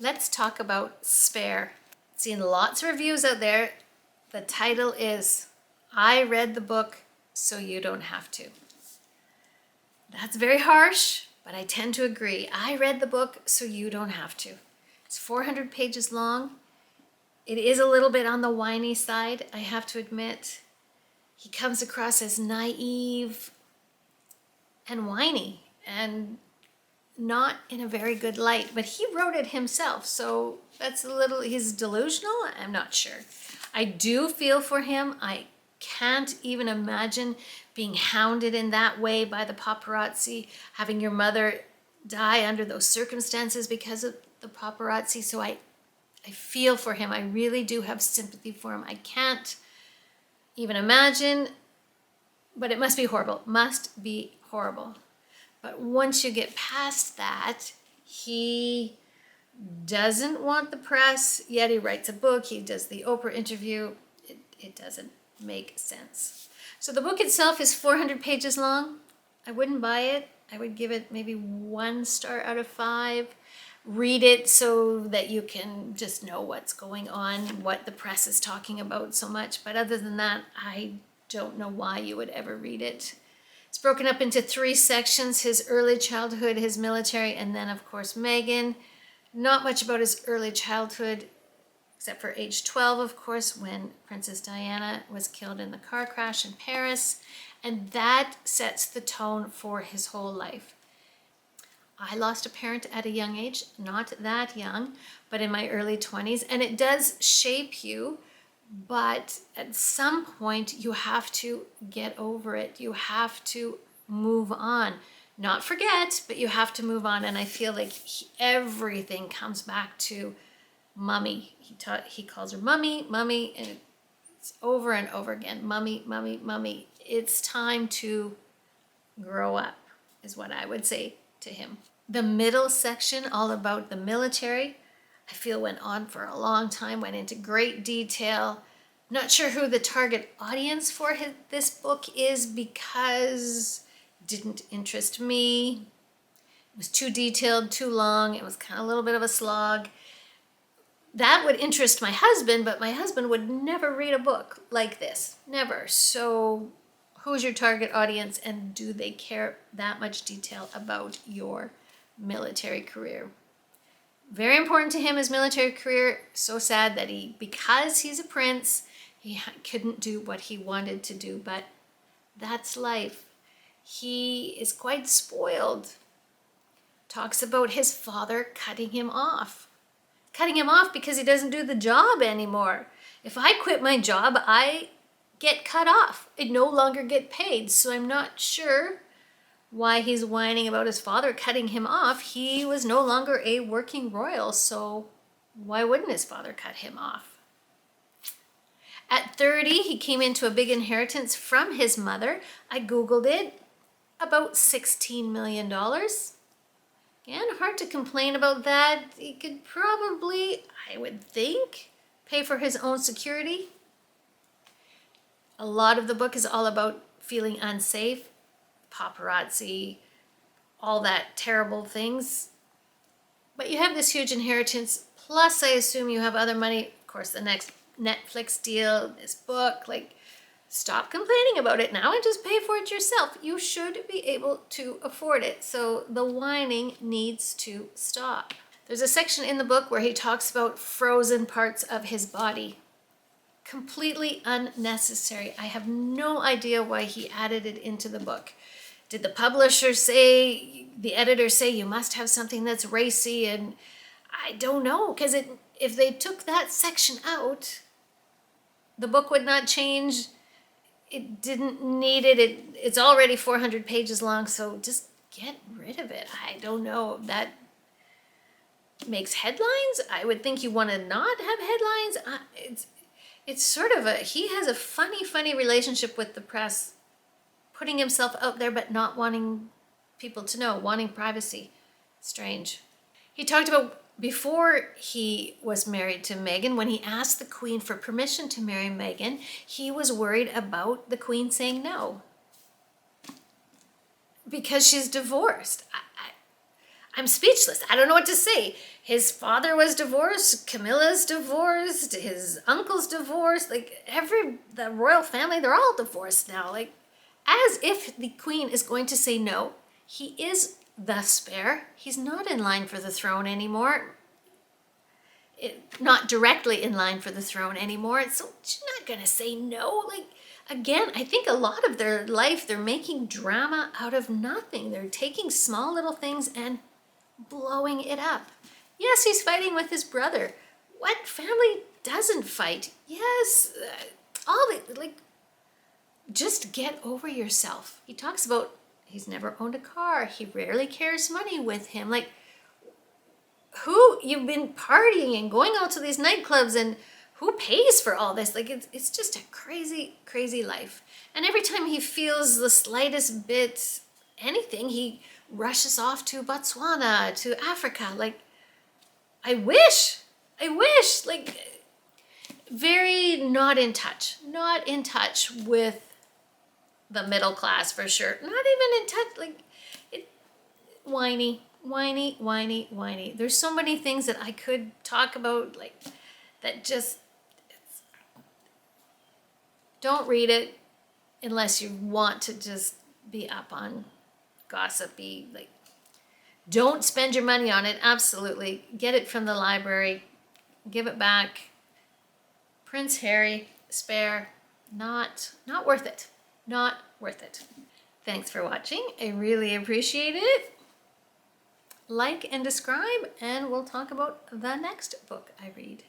Let's talk about Spare. Seen lots of reviews out there. The title is, I read the book so you don't have to. That's very harsh, but I tend to agree. I read the book so you don't have to. It's 400 pages long. It is a little bit on the whiny side, I have to admit. He comes across as naive and whiny and not in a very good light, but he wrote it himself, so that's a little, he's delusional, I'm not sure. I do feel for him. I can't even imagine being hounded in that way by the paparazzi, having your mother die under those circumstances because of the paparazzi. So I feel for him. I really do have sympathy for him. I can't even imagine, but it must be horrible. Must be horrible. But once you get past that, he doesn't want the press, yet he writes a book, he does the Oprah interview. It doesn't make sense. So the book itself is 400 pages long. I wouldn't buy it. I would give it maybe 1 star out of 5. Read it so that you can just know what's going on, what the press is talking about so much. But other than that, I don't know why you would ever read it. It's broken up into 3 sections: his early childhood, his military, and then of course Meghan. Not much about his early childhood, except for age 12, of course, when Princess Diana was killed in the car crash in Paris. And that sets the tone for his whole life. I lost a parent at a young age, not that young, but in my early 20s. And it does shape you, but at some point you have to get over it. You have to move on. Not forget, but you have to move on. And I feel like everything comes back to Mummy. He calls her Mummy, Mummy, and it's over and over again. Mummy, Mummy, Mummy. It's time to grow up, is what I would say to him. The middle section, all about the military, I feel went on for a long time, went into great detail. Not sure who the target audience for this book is, because it didn't interest me. It was too detailed, too long. It was kind of a little bit of a slog. That would interest my husband, but my husband would never read a book like this. Never. So who's your target audience, and do they care that much detail about your military career? Very important to him, his military career. So sad that because he's a prince, he couldn't do what he wanted to do, but that's life. He is quite spoiled. Talks about his father cutting him off. Cutting him off because he doesn't do the job anymore. If I quit my job, I get cut off. I no longer get paid. So I'm not sure why he's whining about his father cutting him off. He was no longer a working royal, so why wouldn't his father cut him off? At 30, he came into a big inheritance from his mother. I Googled it. About $16 million. Again, hard to complain about that. He could probably, I would think, pay for his own security. A lot of the book is all about feeling unsafe, paparazzi, all that terrible things. But you have this huge inheritance, plus I assume you have other money. Of course, the next Netflix deal, this book, stop complaining about it now and just pay for it yourself. You should be able to afford it. So the whining needs to stop. There's a section in the book where he talks about frozen parts of his body. Completely unnecessary. I have no idea why he added it into the book. Did the publisher say, the editor say, you must have something that's racy? And I don't know, because if they took that section out, the book would not change. It didn't need it. It's already 400 pages long, so just get rid of it. I don't know. That makes headlines. I would think you want to not have headlines. It's sort of he has a funny relationship with the press, putting himself out there but not wanting people to know, wanting privacy. Strange. He talked about before he was married to Meghan, when he asked the Queen for permission to marry Meghan, he was worried about the Queen saying no because she's divorced. I'm speechless. I don't know what to say. His father was divorced, Camilla's divorced, his uncle's divorced, like the royal family, they're all divorced now. Like, as if the queen is going to say no. He is the Spare. He's not in line for the throne anymore. Not directly in line for the throne anymore. So she's not gonna say no. Like, again, I think a lot of their life, they're making drama out of nothing. They're taking small little things and blowing it up. Yes, he's fighting with his brother. What family doesn't fight? Yes, just get over yourself. He talks about he's never owned a car. He rarely carries money with him. Like, who, you've been partying and going out to these nightclubs, and who pays for all this? Like, it's just a crazy, crazy life. And every time he feels the slightest bit anything, he rushes off to Botswana, to Africa. Like, I wish, like, very not in touch with the middle class for sure. Not even in touch, like, whiny. There's so many things that I could talk about, like, that just, don't read it unless you want to just be up on gossipy. Like, don't spend your money on it. Absolutely. Get it from the library. Give it back. Prince Harry, Spare, not worth it. Not worth it. Thanks for watching. I really appreciate it. Like and subscribe, and we'll talk about the next book I read.